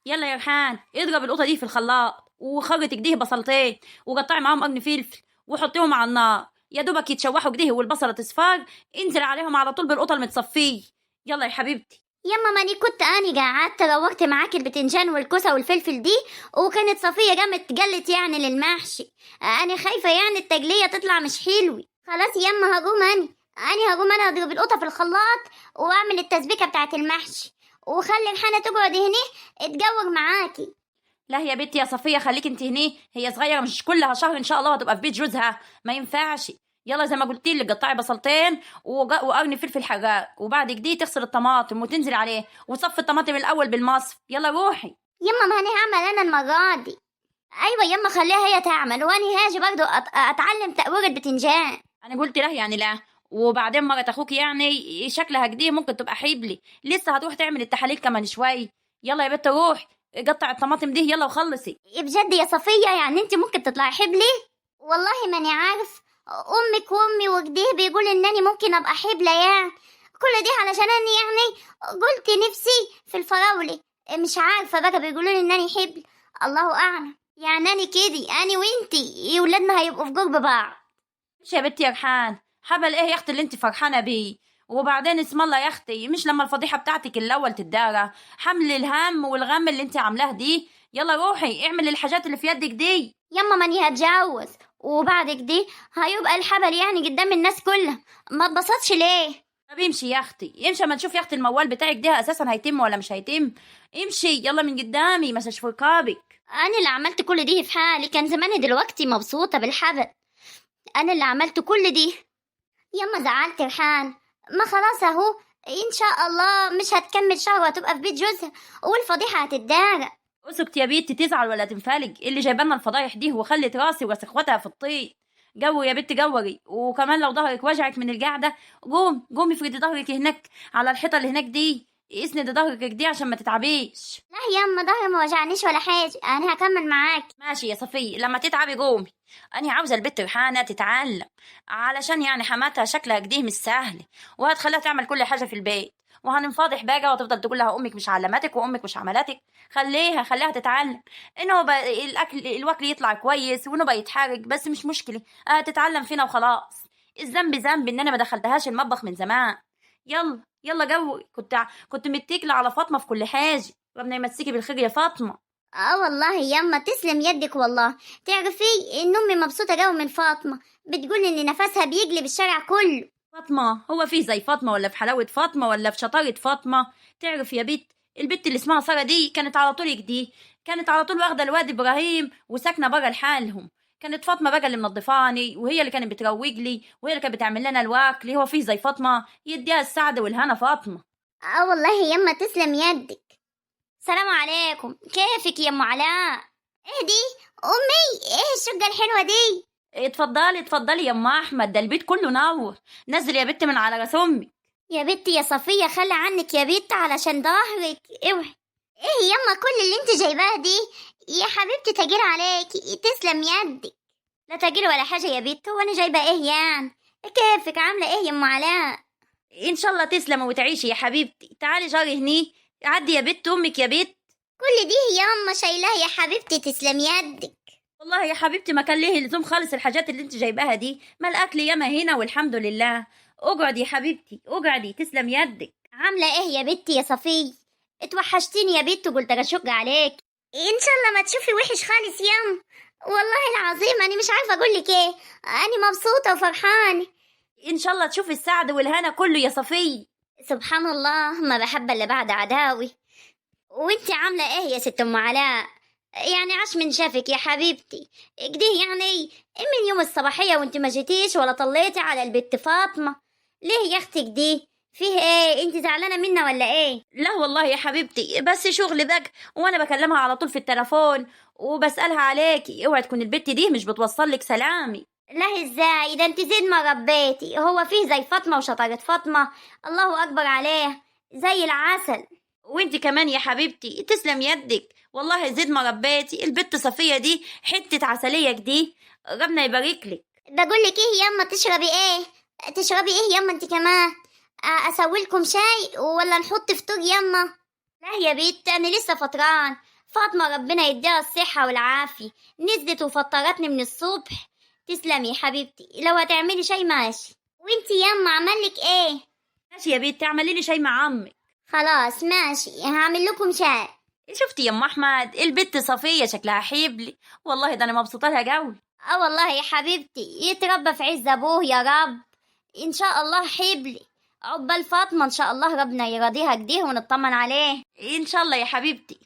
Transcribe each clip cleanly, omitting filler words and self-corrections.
يلا يا ريحان اضرب القطه دي في الخلاط وخرط كده بصلتين وقطعي معاهم قرن فلفل وحطيهم على النار يا دوبك يتشوحوا كده والبصله تصفر. انزل عليهم على طول بالقطه المتصفيه. يلا يا حبيبتي. يما ماني كنت اني قعدت روقت معاك البتنجان والكوسه والفلفل دي، وكانت صفيه قامت قلت يعني للمحشي. انا خايفه يعني التجليه تطلع مش حلوه. خلاص يما هقوم اني هقوم انا اضرب القطه في الخلاط واعمل التسبيكه بتاعه المحشي، وخلي الحانه تقعد هنا تجوج معاكي. لا يا بنتي يا صفيه خليك انت هنا، هي صغيره مش كلها شهر ان شاء الله هتبقى في بيت جوزها، ما ينفعش. يلا زي ما قلت لك قطعي بصلتين وقرني فلفل حراق، وبعد كده تغسل الطماطم وتنزل عليه وتصفي الطماطم الاول بالمصف. يلا روحي. يما ما انا هعمل انا المره دي. ايوه يما خليها هي تعمل، واني هاجي برضو اتعلم تقوير البتنجان. انا قلت له يعني لا. وبعدين مرات اخوك يعني شكلها كده ممكن تبقى حبلي لسه هتروح تعمل التحاليل كمان شوي. يلا يا بنت روح قطع الطماطم دي يلا وخلصي. بجد يا صفيه يعني انت ممكن تطلعي حبلي؟ والله ماني عارف، امك وامي وجديه بيقول انني ممكن ابقى حبلة يعني. كل دي علشان اني يعني قلت نفسي في الفراولة. مش عارفة بقى بيقولوا لي انني حبل، الله اعلم. يعني اني كده اني وانتي ولادنا هيبقوا في قرب بعض. مش يا بنتي يا ريحان حبل ايه يا اختي اللي انت فرحانه بيه؟ وبعدين اسم الله يا اختي مش لما الفضيحه بتاعتك الاول تدارى حمل الهم والغم اللي انت عاملاه دي. يلا روحي اعملي الحاجات اللي في يدك دي. يما ماني هتجوز وبعد كده هيبقى الحبل يعني قدام الناس كلها، ما اتبسطش ليه؟ طب امشي يا اختي امشي اما نشوف يا اختي الموال بتاعك ده اساسا هيتم ولا مش هيتم. امشي يلا من قدامي ما اشوف رقابك. انا اللي عملت كل دي في حالي، كان زماني دلوقتي مبسوطة بالحبل. انا اللي عملت كل دي. يما زعلت ريحان، ما خلاص اهو ان شاء الله مش هتكمل شهر وهتبقى في بيت جوزها والفضيحة هتتدارى. اسكت يا بنتي تزعل ولا تنفلج اللي جايبالنا الفضايح دي وخلت راسي وراس اخواتها في الطين. جوري يا بنتي جوري، وكمان لو ظهرك وجعك من القعده قومي افردي ظهرك هناك على الحيطه اللي هناك دي، اسندي ظهرك دي عشان ما تتعبيش. لا يما ظهري ما وجعنيش ولا حاجة، انا هكمل معاك. ماشي يا صفية لما تتعبي قومي. أنا عاوزة البت ريحانة تتعلم علشان يعني حماتها شكلها كده مش سهل، وهتخليها تعمل كل حاجة في البيت، وهننفضح بقى وتفضل تقول لها أمك مش علمتك وأمك مش عملتك. خليها تتعلم إنه الوكل يطلع كويس وإنه يتحرق بس مش مشكلة، تتعلم فينا وخلاص. الذنب ذنب إن أنا ما دخلتهاش المطبخ من زمان. يلا يلا جو كنت متكلة على فاطمة في كل حاجة. ربنا يمسكي بالخير يا فاطمة. والله يما تسلم يدك والله. تعرفي ان امي مبسوطة جو من فاطمة، بتقول ان نفسها بيقلب الشارع كله. فاطمة هو في زي فاطمة ولا في حلاوة فاطمة ولا في شطارة فاطمة؟ تعرف يا بنت البت اللي اسمها سارة دي كانت على طول كدي، كانت على طول واخدة الواد إبراهيم وساكنة برا لحالهم. كانت فاطمة بقى اللي منظفاني وهي اللي كانت بتروج لي وهي اللي كانت بتعمل لنا الواكل. هو في زي فاطمة يديها السعد والهنا فاطمة. والله يما تسلم يدك. سلام عليكم، كيفك يا ام علاء؟ ايه دي امي؟ ايه الشقة الحلوة دي؟ اتفضلي يا ام احمد ده البيت كله نور. نزل يا بت من على راس امي. يا بنتي يا صفية خلي عنك يا بنت علشان ظهرك اوعي. ايه يما كل اللي انت جايباها دي؟ يا حبيبتي تجير عليكي، تسلم يدك. لا تجير ولا حاجة يا بنت، هو انا جايبة ايه يعني؟ كيفك عاملة ايه يا ام علاء؟ ان شاء الله تسلم وتعيشي يا حبيبتي. تعالي جاري هني عدي يا بت امك يا بت. كل دي يا اما شايلاه يا حبيبتي تسلم يدك. والله يا حبيبتي ما كان ليه لزوم خالص الحاجات اللي انت جايباها دي، ما الاكل ياما هنا والحمد لله. اقعدي يا حبيبتي اقعدي تسلم يدك. عاملة ايه يا بنتي يا صفية؟ اتوحشتيني يا بنت وقلت اشق عليك. ان شاء الله ما تشوفي وحش خالص يام. والله العظيم انا مش عارفة اقولك ايه، انا مبسوطة وفرحانة. ان شاء الله تشوفي السعد والهنا كله يا صفية. سبحان الله ما بحب اللي بعد عداوي. وانتي عاملة ايه يا ست ام علاء؟ يعني عاش من شافك يا حبيبتي كده يعني. من يوم الصباحية وانت ما جيتيش ولا طليتي على البت فاطمة. ليه يا اختك دي؟ فيه ايه؟ انت زعلانة منا ولا ايه؟ لا والله يا حبيبتي بس شغل بقى، وانا بكلمها على طول في التليفون وبسألها عليكي. اوعي تكون البت دي مش بتوصل لك سلامي. لا ازاي ده انت زين ما ربيتي، هو فيه زي فاطمة وشطارة فاطمة؟ الله اكبر عليه زي العسل. وانت كمان يا حبيبتي تسلم يدك والله زيد ما ربيتي البت صفية دي حتة عسلية دي. ربنا يبارك لك. بقول لك ايه ياما تشربي ايه؟ تشربي ايه ياما انت كمان؟ اسوي لكم شاي ولا نحط فطور ياما؟ لا يا بيت انا لسه فطران، فاطمة ربنا يديها الصحة والعافية، نزلت وفطرتني من الصبح. تسلمي يا حبيبتي، لو هتعملي شاي ماشي. وانتي ياما عملك ايه؟ ماشي يا بنتي، اعملي لي شاي مع عمك. خلاص ماشي، هعمل لكم شاي. شفتي يا ام احمد البت صفيه شكلها حبلي، والله ده انا مبسوطه لها قوي. اه والله يا حبيبتي، يتربى في عز ابوه يا رب. ان شاء الله حبلي. عقبال فاطمة ان شاء الله ربنا يرضيها كده ونطمن عليه. ان شاء الله يا حبيبتي.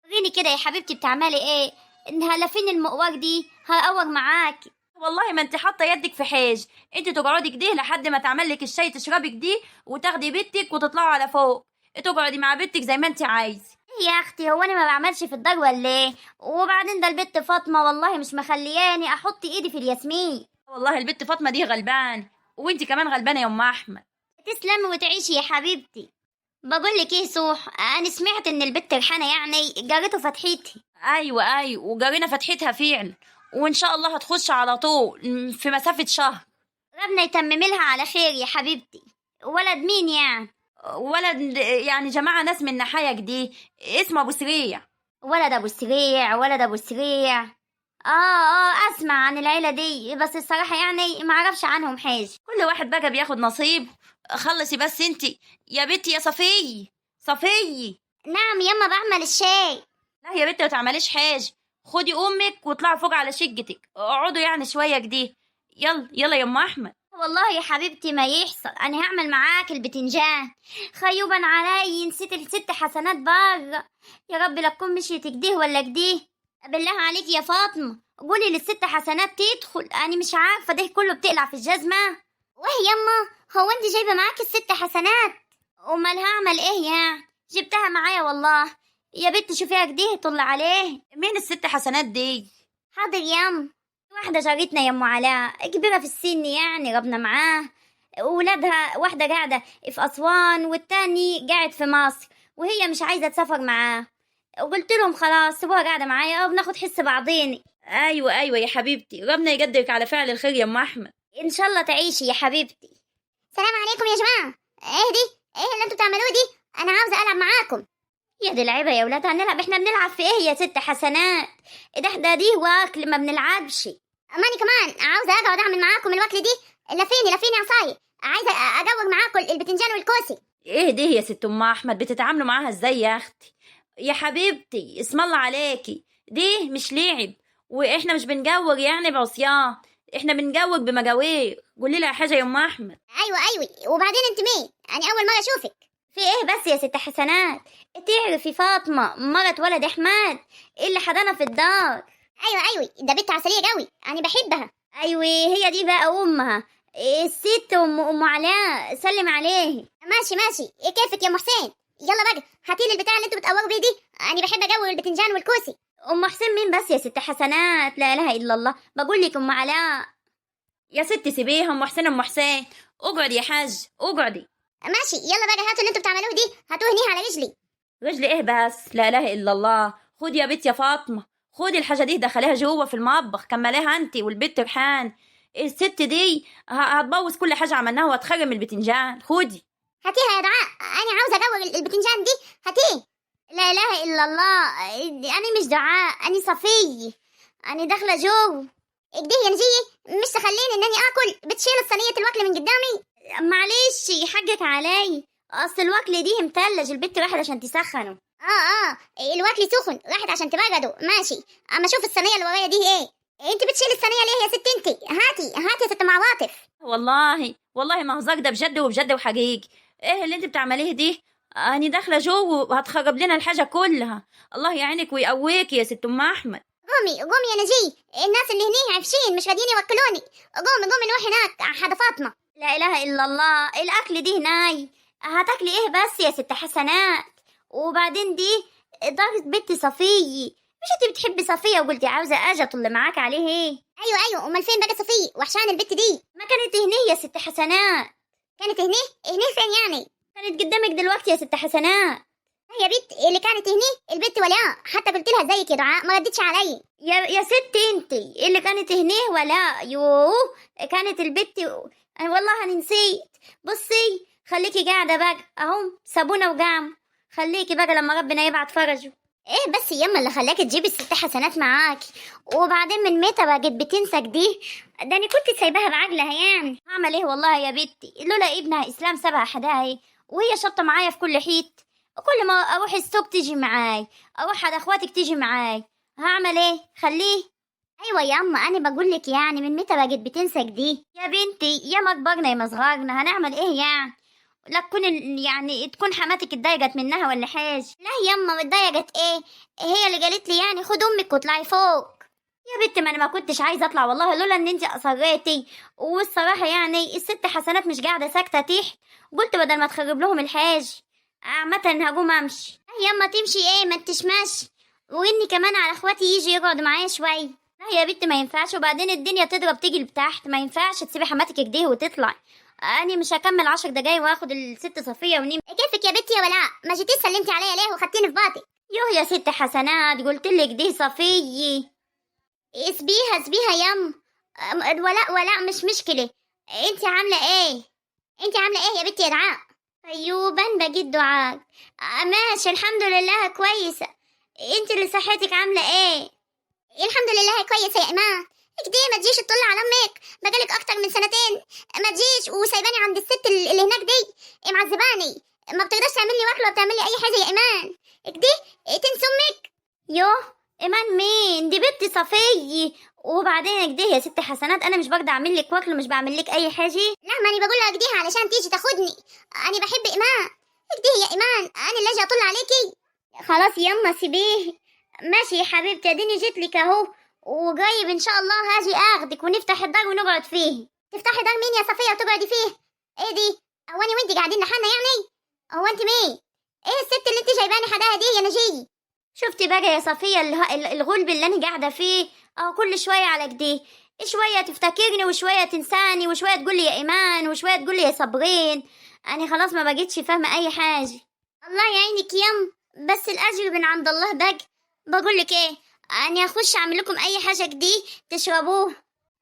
وريني كده يا حبيبتي بتعملي ايه؟ انها لفين المقواج دي هقور معاكي. والله ما انت حاطه يدك في حاج، انت تقعدي كده لحد ما تعمل لك الشاي تشربي كده وتاخدي بنتك وتطلعوا على فوق، تقعدي مع بنتك زي ما انت عايزه. يا اختي هو انا ما بعملش في الدار ولا ايه؟ وبعدين ده البت فاطمة والله مش مخلياني احط ايدي في الياسمين. والله البت فاطمه دي غلبان، وانت كمان غلبانه يا ام احمد. تسلمي وتعيشي يا حبيبتي. بقول لك ايه صوح، انا سمعت ان البت ريحانه يعني جارته فتحتي. ايوه ايوه، وجارينا فتحتها فعلا، وان شاء الله هتخش على طول في مسافه شهر. ربنا يتمم لها على خير يا حبيبتي. ولد مين يعني؟ ولد يعني جماعه ناس من نحايا دي، اسمه ابو سريع. ولد ابو السريع، ولد ابو السريع. اسمع عن العيله دي، بس الصراحه يعني ما اعرفش عنهم حاجه. كل واحد بقى بياخد نصيب. خلصي بس انتي يا بنتي يا صفية. صفية. نعم يما بعمل الشاي. لا يا بنتي ما تعمليش حاجة، خدي امك واطلعي فوق على شقتك اقعدوا يعني شوية كده. يلا يلا يا ام احمد. والله يا حبيبتي ما يحصل، انا هعمل معاك البتنجان. خيوبا علي نسيت الست حسنات بره. يا رب لا تكون مشيت كده ولا كده. بالله عليك يا فاطمه قولي للست حسنات تدخل، انا مش عارفه ده كله بتقلع في الجزمه. واه يما، هو انت جايبه معاك الست حسنات؟ امال هعمل ايه يعني؟ جبتها معايا والله. يا بنت شوفيها كده طل عليه. مين الست حسنات دي؟ حاضر يام. واحدة جارتنا يا ام علاء، كبيرة في السن يعني ربنا معاه. ولادها واحدة قاعدة في أسوان والتاني قاعد في مصر، وهي مش عايزة تسافر معاه. وقلت لهم خلاص سيبوها قاعدة معايا وبناخد حس بعضيني. ايوه ايوه يا حبيبتي، ربنا يقدرك على فعل الخير يا ام احمد. إن شاء الله تعيشي يا حبيبتي. سلام عليكم يا جماعة. ايه دي؟ ايه اللي انتوا بتعملوه دي؟ أنا عاوزة ألعب معاكم. يا دي العيبة يا ولاد، هنلعب؟ احنا بنلعب في ايه يا ست حسنات؟ ده دي واكل ما بنلعبش. اماني كمان عاوزة اقعد اعمل معاكم الوكل دي. لفيني عصاي، عايزة ادور معاكم البتنجان والكوسي. ايه دي يا ست ام احمد، بتتعاملوا معاها ازاي يا اختي؟ يا حبيبتي اسم الله عليكي، دي مش لعب، واحنا مش بنجوج يعني بعصيان، احنا بنجوج بمجاوير. قولي لها حاجه يا ام احمد. ايوه وبعدين انت مين؟ انا اول مرة اشوفك. في ايه بس يا ست حسنات؟ تعرفي فاطمة مرت ولد احمد اللي حضانة في الدار؟ ايوه ده بنت عسلية قوي، انا بحبها. ايوه هي دي بقى امها، الست ام علاء، سلم عليه. ماشي ايه كيفك يا ام حسين؟ يلا بقى هاتيلي البتاع اللي انتوا بتقوروا بيه دي، انا بحب اجور البتنجان والكوسي. ام حسين مين بس يا ست حسنات؟ لا اله الا الله، بقول لك ام علاء. يا ست سيبيها، ام حسين ام حسين، اقعدي يا حاج اقعدي. ماشي يلا بقى هاتوا اللي انتوا بتعملوه دي، هاتوه هنيه على رجلي. رجلي ايه بس؟ لا اله الا الله. خدي يا بنت يا فاطمه، خدي الحاجه دي دخليها جوه في المطبخ، كمليها انت والبت ريحان. الست دي هتبوظ كل حاجه عملناها وهتخرم البتنجان. خدي. هاتيها يا دعاء، انا عاوزه ادور البتنجان دي، هاتيه. لا اله الا الله، انا مش دعاء، انا صفي، انا داخله جو. اكده يا نجيه مش تخليني انني اكل، بتشيل الصينيه الوكل من قدامي. معلش حقك علي، اصل الوكل دي متلج، البت راحت عشان تسخنه. الوكل سخن، راحت عشان تبرده. ماشي، اما اشوف الصينيه اللي ورايا دي ايه. انت بتشيل الصينيه ليه يا ست انت؟ هاتي يا ست معواطف. والله ما هزاك، ده بجد وبجد وحقيقي. ايه اللي انت بتعمليه دي؟ انا داخله جو وهتخرب لنا الحاجه كلها. الله يعينك ويقويك يا ست ام احمد. قومي يا نجي، الناس اللي هنيه عفشين مش راضيين يوكلوني. قومي نروح هناك حدا فاطمه. لا اله الا الله، الاكل دي هناي. هتاكلي ايه بس يا ست حسنات؟ وبعدين دي ضربت بنت صفيه، مش انت بتحبي صفيه وقلتي عاوزه اجي اطل معاك عليه ايه؟ ايوه امال فين بقى صفيه وحشان البت دي؟ ما كانت هنيه يا ست حسنات. كانت هنيه فين يعني؟ كانت قدامك دلوقتي يا ست حسنات. يا بنت اللي كانت هنيه البت ولاء، حتى قلت لها زيك يا دعاء ما ردتش علي. يا ست انت اللي كانت هنيه ولاء. يوه كانت البت والله انا نسيت. بصي خليكي قاعده بقى اهو، سابونا وقام. خليكي بقى لما ربنا يبعت فرجه. ايه بس ياما اللي خلاك تجيبي الست حسنات معاكي؟ وبعدين من متى بقت بتنسى دي؟ ده انا كنت سايباها بعجلها يعني. هعمل ايه والله يا بنتي، لولا ابنها اسلام سابها حداي، وهي شطه معايا في كل حيت. كل ما اروح السوق تيجي معاي، اروح على اخواتك تيجي معاي. هعمل ايه؟ خليه. ايوه ياما انا بقول لك يعني من متى بقت بتنسى دي؟ يا بنتي يا ما كبرنا يا ما صغرنا، هنعمل ايه يعني؟ لا تكون يعني تكون حماتك اتضايقت منها ولا حاجه. لا ياما اتضايقت ايه؟ هي اللي قالت لي يعني خد امك واطلعي فوق. يا بنت ما انا ما كنتش عايزه اطلع والله، لولا ان انت اصريتي. والصراحه يعني الست حسنات مش قاعده ساكته تحت، قلت بدل ما تخرب لهم الحاج عامه هقوم امشي. ياما تمشي ايه؟ ما انتش ماشي. واني كمان على اخواتي يجي يقعدوا معايا شويه. لا يا بنت ما ينفعش، وبعدين الدنيا تضرب تيجي لتحت، ما ينفعش تسيبي حماتك كده وتطلع. انا مش هكمل 10 دقايق واخد الست صفيه ونيم. كيفك يا بنتي يا ولاء؟ ما جيتيش سلمتي عليا ليه وخدتيني في باطي؟ يوه يا ست حسنات قلتلك دي صفيه. اسبيها اسبيها ياما. ولاء مش مشكله. انت عامله ايه؟ انت عامله ايه يا بنتي يا دعاء؟ طيوبا بجد دعاء. ماشي الحمد لله كويسه. انت اللي صحتك عامله ايه؟ الحمد لله كويسه يا ايمان. كده ما تجيش تطلع على امك، بقالك اكتر من سنتين ما تجيش وسايباني عند الست اللي هناك دي معذباني. ما بتقدرش تعمل لي واكله ولا تعمل لي اي حاجه يا ايمان. كده تنسى امك. يوه ايمان مين دي؟ بنتي صفيه. وبعدين كده يا ست حسنات انا مش بقدر اعمل لك واكل ومش بعمل لك اي حاجه. لا ما انا بقول لها كده علشان تيجي تاخدني. انا بحب ايمان. كده يا ايمان انا اللي اجي اطل عليكي. خلاص يما سيبيه. ماشي يا حبيبتي اديني جيت لك اهو، وقريب ان شاء الله هاجي اخدك ونفتح الدار ونقعد فيه. تفتحي دار مين يا صفيه وتقعدي فيه؟ ايه دي؟ هو انا وانت قاعدين نحنا يعني؟ هو انت مين؟ ايه الست اللي انت جايباني حداها دي يا نجي؟ شفتي بقى يا صفيه الغلب اللي انا قاعده فيه؟ كل شويه على كده، شويه تفتكرني وشويه تنساني وشويه تقول لي يا ايمان وشويه تقول لي يا صابرين. انا خلاص ما بقيتش فاهمه اي حاجه. الله يعينك يم. بس الاجر من عند الله بقى. بقول لك ايه، انا اخش اعمل لكم اي حاجه كدي تشربوه.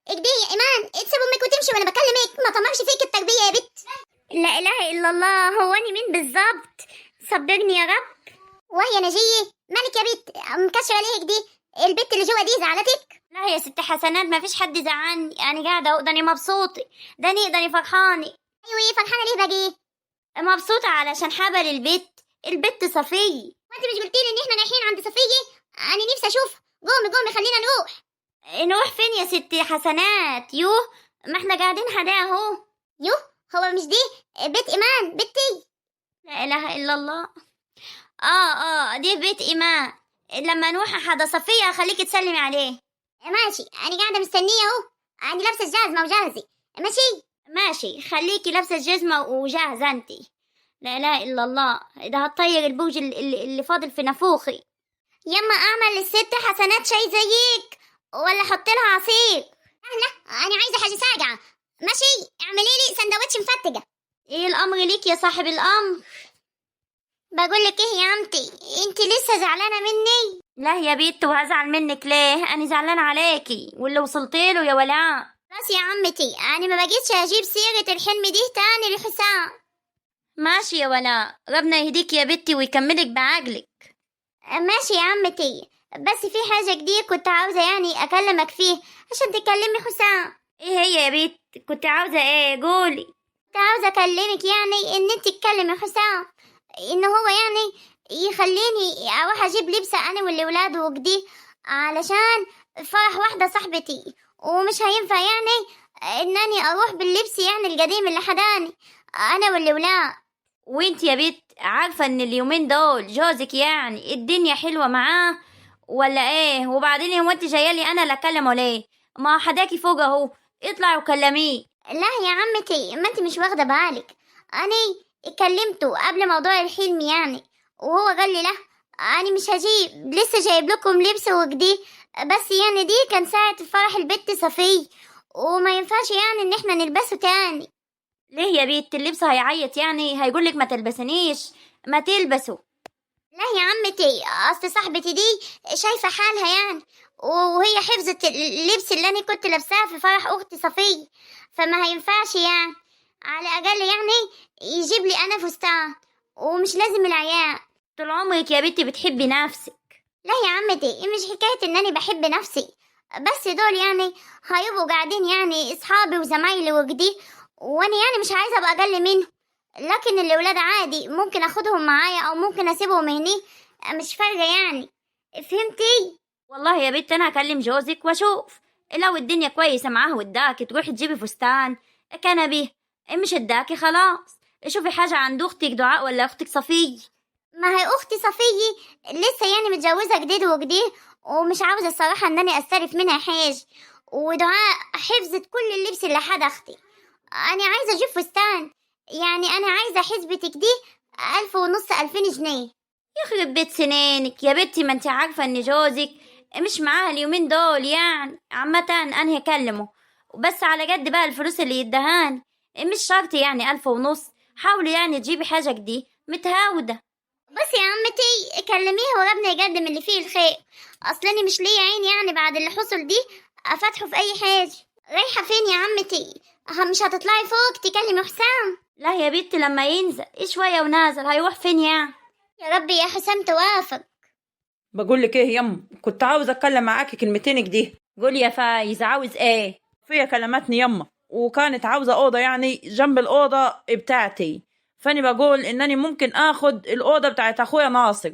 اكدي يا ايمان تسيب امك وتمشي وانا بكلمك، ما طمرش فيك التربيه يا بت. لا اله الا الله. هو اني مين بالظبط؟ صبرني يا رب. وهي نجيه مالك يا بت مكشره ليه كدي؟ البت اللي جوا دي زعلتك؟ لا يا ست حسنات ما فيش حد زعلني، انا قاعده اهو، داني مبسوطه، داني فرحانه. ايوه فرحانه ليه بقى؟ مبسوطه علشان حبل البت صفيه. وانت مش قلتي لي ان احنا رايحين عند صفيه؟ انا نفسي اشوف. قومي خلينا نروح. نروح فين يا ست حسنات؟ يوه ما احنا قاعدين حدا اهو. يوه هو مش دي بيت ايمان بنتي؟ لا اله الا الله. دي بيت ايمان. لما نروح حدا صفيه هخليكي تسلمي عليه. ماشي انا قاعده مستنيه اهو. انا لابسه الجزمه وجاهزه. ماشي خليكي لابسه الجزمه وجاهزه انتي. لا اله الا الله، ده هتطير البوج اللي فاضل في نافوخي. يما اعمل للست حسنات شاي زيك ولا احط لها عصير؟ لا انا عايزه حاجه ساقعه. ماشي اعملي لي سندوتش مفتقه. ايه الامر ليك يا صاحب الامر؟ بقول لك ايه يا امتي، انت لسه زعلانه مني؟ لا يا بنت وهزعل منك ليه؟ انا زعلانه عليكي واللي وصلت له يا ولاء. بس يا عمتي انا ما بقيتش اجيب سيره الحلم دي تاني لحسام. ماشي يا ولاء، ربنا يهديك يا بنتي ويكملك بعقلك. ماشي يا عمتي. بس في حاجه جديده كنت عاوزه يعني اكلمك فيه عشان تكلمي حسام. ايه هي يا بنت؟ كنت عاوزه ايه؟ قولي. كنت عاوزه اكلمك يعني ان انت تكلمي حسام ان هو يعني يخليني اروح اجيب لبسه انا واللي ولاده وكدي علشان فرح واحده صاحبتي، ومش هينفع يعني انني اروح باللبس يعني القديم اللي حداني انا واللي ولاد. وانت يا بنت عارفه ان اليومين دول جوزك يعني الدنيا حلوه معاه ولا ايه؟ وبعدين هو انت جايه لي انا اللي اكلمه ليه؟ ما حداكي فوق اهو، اطلعي وكلميه. لا يا عمتي ما انت مش واخده بالك. انا كلمته قبل موضوع الحلم يعني، وهو قال لي لا انا مش هجيب، لسه جايب لكم لبس وكدي. بس يعني دي كان ساعة فرح البت صفية وما ينفعش يعني ان احنا نلبسه تاني. ليه يا بنت؟ اللبس هيعيط يعني؟ هيقولك ما تلبسنيش؟ ما تلبسه. لا يا عمتي اصل صاحبتي دي شايفه حالها يعني، وهي حفظت اللبس اللي انا كنت لابساه في فرح اختي صفيه، فما هينفعش يعني. على الاقل يعني يجيب لي انا فستان ومش لازم العيال. طول عمرك يا بنتي بتحبي نفسك. لا يا عمتي، مش حكاية انني بحب نفسي، بس دول يعني هيبقوا قاعدين يعني اصحابي وزمايلي وكده، وانا يعني مش عايزة ابقى اقل منهم. لكن الولاد عادي ممكن اخدهم معايا او ممكن اسيبهم هني، مش فارقة يعني. فهمتي؟ والله يا بنت انا هكلم جوزك واشوف، لو الدنيا كويسه معاه واداكي تروحي تجيبي فستان كنبي، مش اداكي خلاص شوفي حاجه عند اختك دعاء ولا اختك صفيه. ما هي اختي صفية لسه يعني متجوزة جديد وجديد، ومش عاوزة الصراحة انني استلف منها حاجة. ودعاء حفظت كل اللبس اللي حد اختي. انا عايزة اجيب فستان، يعني انا عايزة حسبتك دي 1500 2000 جنيه. يخرب بيت سنينك يا بنتي، ما انت عارفه ان جوزك مش معاه اليومين دول، يعني عامه انا هكلمه، بس على قد بقى الفلوس اللي يدهاني، مش شرط يعني 1500، حاولي يعني تجيبي حاجه جديده متهاوده. بس يا عمتي كلميه وربنا يقدم اللي فيه الخير، اصلاني مش ليا عين يعني بعد اللي حصل دي افتحه في اي حاجة. رايحة فين يا عمتي؟ مش هتطلعي فوق تكلمي حسام؟ لا يا بنتي لما ينزل شويه ونازل هيروح فين يعني. يا ربي يا حسام توافق. بقول لك ايه يم، كنت عاوز اتكلم معاكي كلمتين كده. قول يا فايز عاوز ايه؟ فيا كلمتني يما، وكانت عاوزه اوضه يعني جنب الاوضه بتاعتي، فاني بقول انني ممكن اخد الاوضه بتاعت اخويا ناصر،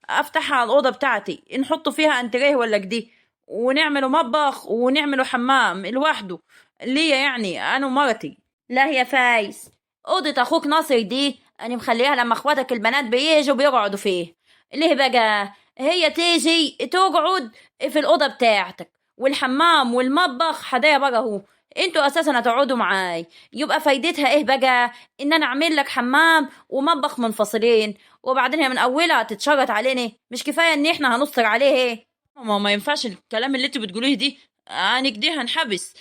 افتحها على الاوضه بتاعتي، نحط فيها انتريه ولا كده، ونعمله مطبخ ونعمله حمام لوحده ليا يعني انا ومرتي. لا يا فايز، اوضه اخوك ناصر دي انا مخليها لما اخواتك البنات بيجوا بيقعدوا فيه. ليه بقى؟ هي تيجي تقعد في الاوضه بتاعتك، والحمام والمطبخ حدايا بقى اهو، انتوا اساسا هتقعدوا معاي، يبقى فايدتها ايه بقى؟ ان انا اعمل لك حمام ومطبخ منفصلين، وبعدين هي من اولها تتشرط علينا، مش كفايه ان احنا هنصر عليه ايه؟ ما ينفعش الكلام اللي انت بتقوليه دي، انا كده هنحبس،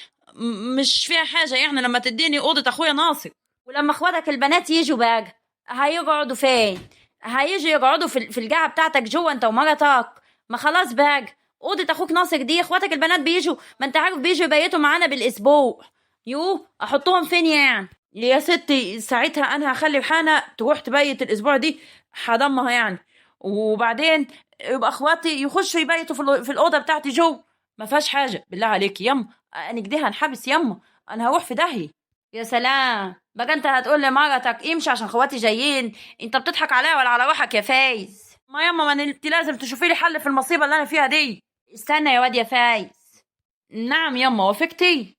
مش فيها حاجه يعني لما تديني اوضه اخويا ناصر. ولما اخواتك البنات يجوا بقى هيقعدوا فين؟ هيجوا يقعدوا في القاعه بتاعتك جوه انت ومرتك. ما خلاص بقى، اوضه اخوك ناصر دي اخواتك البنات بيجوا، ما انت عارف بيجوا يبيتوا معانا بالاسبوع، يو احطهم فين يعني؟ يا ستي ساعتها انا هخلي حنا تروح تبيت الاسبوع دي حضمها يعني، وبعدين يبقى اخواتي يخشوا يبيتوا في الاوضه بتاعتي جو، ما فيهاش حاجه. بالله عليك يما، انا كده هنحبس يما، انا هروح في داهيه. يا سلام بقى، انت هتقول لمرتك امشي عشان اخواتي جايين؟ انت بتضحك عليا ولا على روحك يا فايز؟ ما يما، ما انت لازم تشوفي لي حل في المصيبه اللي انا فيها دي. استنى يا واد يا فايز. نعم يما، وافقتي؟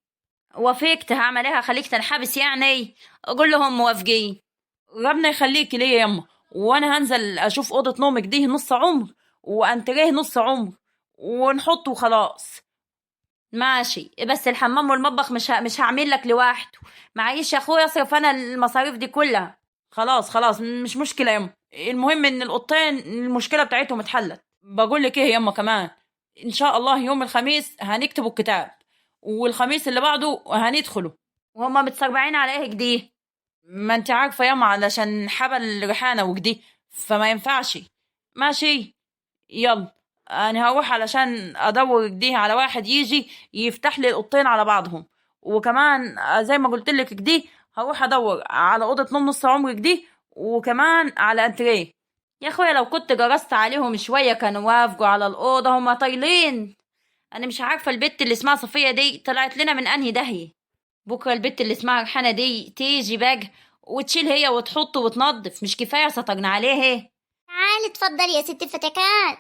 وافقت، هعمل ايه؟ هخليك تنحبس يعني؟ اقول لهم موافقين. ربنا يخليكي ليا يما، وانا هنزل اشوف اوضه نومك دي نص عمر وانتريه نص عمر ونحطه وخلاص. ماشي، بس الحمام والمطبخ مش هعمل لك لوحده، معيش يا اخويا اصرف انا المصاريف دي كلها. خلاص خلاص مش مشكله يما، المهم ان الاوضتين المشكله بتاعتهم اتحلت. بقول لك ايه يما كمان، ان شاء الله يوم الخميس هنكتبوا الكتاب، والخميس اللي بعده هندخله. وهما متسربعين على ايه كده؟ ما انت عارفه يما، علشان حبل ريحانه وكده، فما ينفعش. ماشي، يلا انا هروح علشان ادور كده على واحد يجي يفتح لي الاوضتين على بعضهم، وكمان زي ما قلت لك كده هروح ادور على اوضه نوم نص عمر كده، وكمان على انتريه. يا اخويا لو كنت جرست عليهم شويه كانوا وافقوا على الاوضه، هما طايلين. انا مش عارفه البت اللي اسمها صفيه دي طلعت لنا من انهي داهيه. بكره البت اللي اسمها ريحانه دي تيجي بقى وتشيل هي وتحط وتنظف، مش كفايه سطرنا عليه؟ تعالي اتفضلي يا ست فتكات،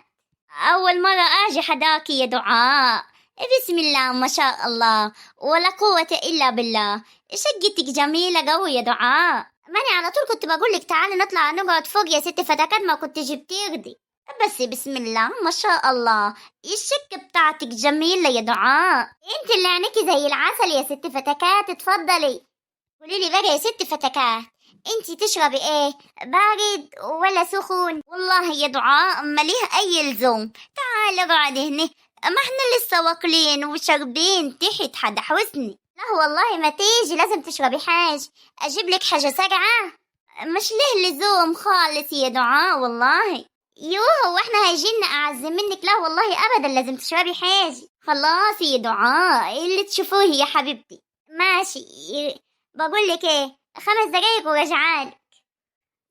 اول مرة اجي حداكي يا دعاء. بسم الله ما شاء الله ولا قوة الا بالله، شقتك جميلة قوي يا دعاء. ماني على طول كنت بقولك تعالي نطلع نقعد فوق يا ست فتكات، ما كنت جبتي دي. بس بسم الله ما شاء الله الشقة بتاعتك جميلة يا دعاء، انت اللي عينيكي زي العسل يا ست فتكات. اتفضلي قولي لي بقى يا ست فتكات، انتي تشربي ايه، بارد ولا سخون؟ والله يا دعاء مليه اي لزوم، تعالي اقعدي هنا، ما احنا لسه واكلين وشاربين تحت حدا حسني. لا والله ما تيجي لازم تشربي حاجة، اجيب لك حاجة ساقعة؟ مش له لزوم خالص يا دعاء والله. يوه واحنا هيجينا اعز منك؟ لا والله ابدا لازم تشربي حاجة. خلاص يا دعاء اللي تشوفوه يا حبيبتي. ماشي، بقول لك ايه، 5 دقايق وراجعالك.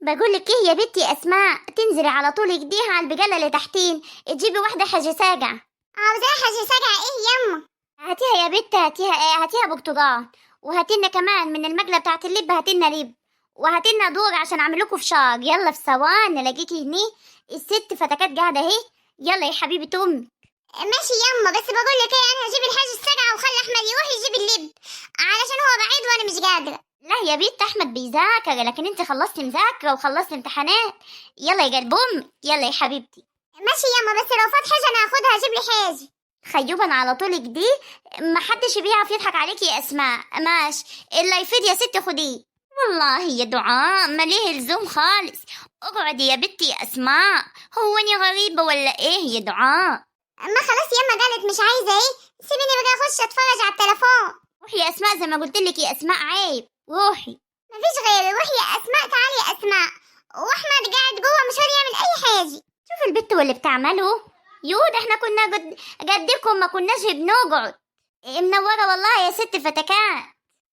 بقول لك ايه يا بنتي اسماء، تنزلي على طول ايديها على البقاله اللي تحتين، تجيبي واحده حاجه ساقعه. عاوزاها حاجه ساقعه ايه يما؟ هاتيها يا بنت، هاتيها ايه، هاتيها برتقال، وهاتينا كمان من المقله بتاعت اللب، هاتينا لب، وهاتينا دور عشان اعمل لكم فشار. يلا في ثواني الاقيكي هني، الست فتكات قاعده اهي. يلا يا حبيبه امي. ماشي يما، بس بقول لك ايه، انا هجيب الحاجه الساقعه وخلي احمد يروح يجيب اللب علشان هو بعيد وانا مش قادره. لا يا بنت، احمد بيذاكر، لكن انت خلصتي مذاكره وخلصتي امتحانات. يلا يا قلب امك، يلا يا حبيبتي. ماشي يما، بس لو فات حاجه انا هاخدها، اجيب لي حاجه. خيوبا على طولك دي، محدش بيعرف يضحك عليكي يا اسماء. ماشي، اللي يفيد يا ست خديه. والله يا دعاء مليه لزوم خالص. اقعدي يا بنتي يا اسماء، هو اني غريبه ولا ايه يا دعاء؟ اما خلاص يما قالت مش عايزه ايه، سيبيني بقى اخش اتفرج على التليفون. روحي يا اسماء، زي ما قلت لك يا اسماء، عيب، روحي. مفيش غيري، روحي يا اسماء، تعالي يا اسماء، واحمد قاعد جوه مش راضي يعمل اي حاجه. شوف البت واللي بتعمله. يود احنا كنا قدكم ما كناش بنقعد. منوره والله يا ست فتكات.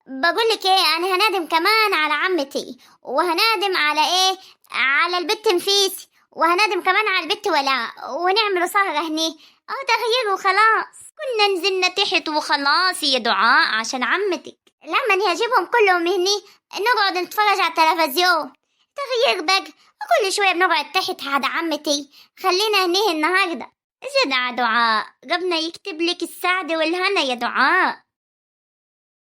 بقول لك ايه، انا هنادم كمان على عمتي، وهنادم على ايه، على البت نفيس، وهنادم كمان على البت ولاء، ونعملوا سهرة هني. تغيير وخلاص، كنا نزلنا تحت وخلاص يا دعاء عشان عمتك. لا، ماني هجيبهم كلهم هني، نقعد نتفرج على التلفزيون. تغيير بقى، كل شوية بنقعد تحت عند عمتي. خلينا هنيه النهاردة. جدع دعاء، ربنا يكتب لك السعادة والهنا يا دعاء.